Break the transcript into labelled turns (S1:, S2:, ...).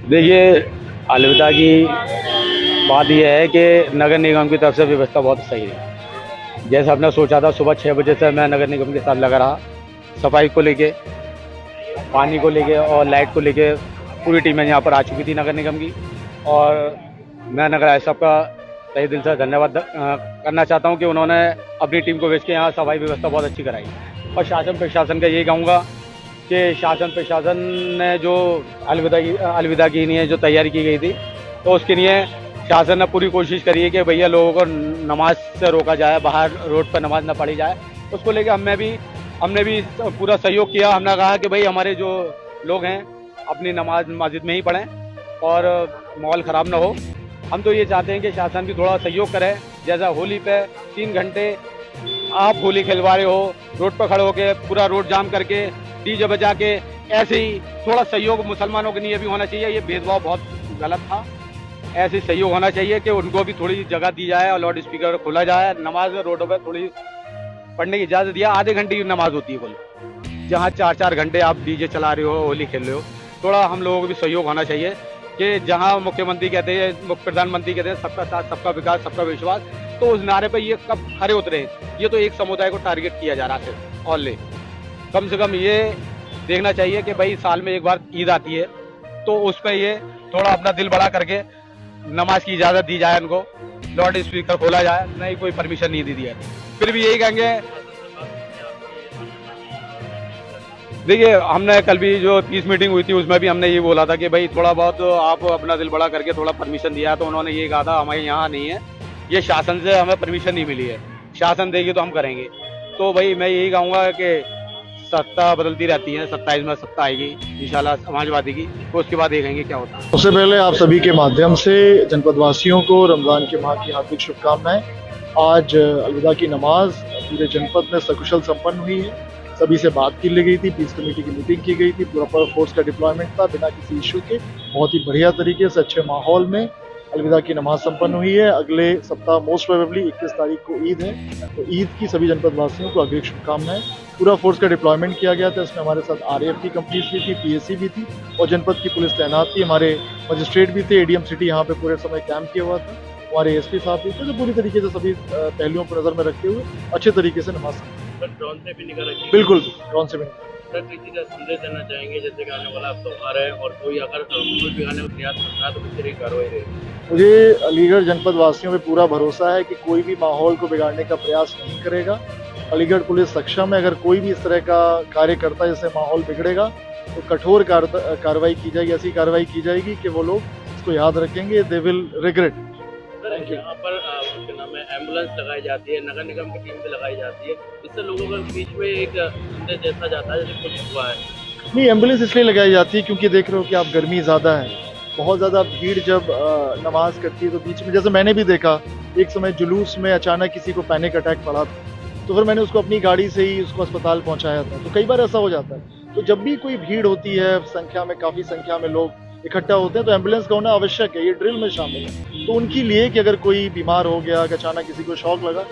S1: देखिए, अलविदा की बात यह है कि नगर निगम की तरफ से व्यवस्था बहुत सही है। जैसे हमने सोचा था, सुबह 6 बजे से मैं नगर निगम के साथ लगा रहा। सफाई को लेके, पानी को लेके और लाइट को लेके पूरी टीमें यहाँ पर आ चुकी थी नगर निगम की। और मैं नगर आयुक्त साहब का तहे दिल से धन्यवाद करना चाहता हूँ कि उन्होंने अपनी टीम को भेज के यहाँ सफाई व्यवस्था बहुत अच्छी कराई। और शासन प्रशासन का यही कहूँगा कि शासन प्रशासन ने जो अलविदा की लिए जो तैयारी की गई थी, तो उसके लिए शासन ने पूरी कोशिश करी है कि भैया लोगों को नमाज से रोका जाए, बाहर रोड पर नमाज न पढ़ी जाए। उसको लेके हमने भी पूरा सहयोग किया। हमने कहा कि भाई हमारे जो लोग हैं अपनी नमाज मस्जिद में ही पढ़ें और माहौल ख़राब ना हो। हम तो ये चाहते हैं कि शासन भी थोड़ा सहयोग करे। जैसा होली पे 3 घंटे आप होली खिलवा रहे हो, रोड पर खड़े होके पूरा रोड जाम करके डीजे बजा के, ऐसे ही थोड़ा सहयोग मुसलमानों के लिए भी होना चाहिए। ये भेदभाव बहुत गलत था। ऐसे सहयोग होना चाहिए कि उनको भी थोड़ी जगह दी जाए और लाउड स्पीकर खोला जाए। नमाज रोडों पर थोड़ी पढ़ने की इजाज़त दिया। आधे घंटे की नमाज होती है कुल, जहाँ 4-4 घंटे आप डीजे चला रहे हो, होली खेल रहे हो। थोड़ा हम लोगों को भी सहयोग होना चाहिए कि जहाँ मुख्यमंत्री कहते हैं, प्रधानमंत्री कहते हैं सबका साथ, सबका विकास, सबका विश्वास, तो उस नारे पर ये कब खड़े उतरे। ये तो एक समुदाय को टारगेट किया जा रहा है सिर्फ और ले। कम से कम ये देखना चाहिए कि भाई साल में एक बार ईद आती है, तो उस पर ये थोड़ा अपना दिल बड़ा करके नमाज की इजाज़त दी जाए, उनको लाउड स्पीकर खोला जाए। नहीं, कोई परमिशन नहीं दी है। फिर भी यही कहेंगे, देखिए हमने कल भी जो पीस मीटिंग हुई थी उसमें भी हमने ये बोला था कि भाई थोड़ा बहुत आप अपना दिल बड़ा करके थोड़ा परमिशन दिया, तो उन्होंने ये कहा था हमारे यहाँ नहीं है, ये शासन से हमें परमिशन नहीं मिली है, शासन देगी तो हम करेंगे। तो भाई मैं यही कहूँगा कि सत्ता बदलती रहती है, 27 में सत्ता आएगी इंशाल्लाह समाजवादी की, तो उसके बाद देखेंगे क्या होता है।
S2: सबसे पहले आप सभी के माध्यम से जनपद वासियों को रमज़ान के माह की हार्दिक शुभकामनाएं। आज अलविदा की नमाज पूरे जनपद में सकुशल संपन्न हुई है। सभी से बात की ली गई थी, पीस कमेटी की मीटिंग की गई थी, पूरा फोर्स का डिप्लॉयमेंट था बिना किसी इशू के। बहुत ही बढ़िया तरीके से अच्छे माहौल में अलविदा की नमाज संपन्न हुई है। अगले सप्ताह मोस्ट प्रोबेबली 21 तारीख को ईद है, तो ईद की सभी जनपद वासियों को अग्रिम शुभकामनाएं। पूरा फोर्स का डिप्लॉयमेंट किया गया था, इसमें हमारे साथ आरएएफ की कंपनीज भी थी, पीएससी भी थी और जनपद की पुलिस तैनात थी। हमारे मजिस्ट्रेट भी थे, एडीएम सिटी यहाँ पे पूरे समय कैंप किया हुआ था, हमारे एसपी साहब भी थे। तो पूरी तरीके से सभी पहलुओं को नजर में रखते हुए अच्छे तरीके से नमाज
S3: ड्रोन से भी निकल रखी है।
S2: बिल्कुल ड्रोन से भी
S3: सर, किसी का संदेश देना चाहेंगे जैसे कि आने वाला त्योहार है और कोई अगर कोई भी आने का प्रयास करता है तो किस तरह की कार्रवाई रहेगी?
S2: मुझे अलीगढ़ जनपद वासियों पे पूरा भरोसा है कि कोई भी माहौल को बिगाड़ने का प्रयास नहीं करेगा। अलीगढ़ पुलिस सक्षम है। अगर कोई भी इस तरह का कार्य करता है जिससे माहौल बिगड़ेगा तो कठोर कार्रवाई की जाएगी। ऐसी कार्रवाई की जाएगी कि वो लोग इसको याद रखेंगे, दे विल रिग्रेट।
S3: सर, यहाँ पर उसके नाम है एम्बुलेंस लगाई जाती है, नगर निगम की टीम भी लगाई जाती है, इससे लोगों के बीच में एक संदेश ऐसा जाता है जैसे कुछ हुआ है।
S2: नहीं, एम्बुलेंस इसलिए लगाई जाती है क्योंकि देख रहे हो कि आप गर्मी ज़्यादा है, बहुत ज़्यादा भीड़ जब नमाज करती है तो बीच में, जैसे मैंने भी देखा एक समय जुलूस में अचानक किसी को पैनिक अटैक पड़ा था, तो फिर मैंने उसको अपनी गाड़ी से ही उसको अस्पताल पहुंचाया था। तो कई बार ऐसा हो जाता है। तो जब भी कोई भीड़ होती है, संख्या में, काफ़ी संख्या में लोग इकट्ठा होते हैं, तो एम्बुलेंस का होना आवश्यक है, ये ड्रिल में शामिल है। तो उनके लिए कि अगर कोई बीमार हो गया, कि अचानक किसी को शॉक लगा,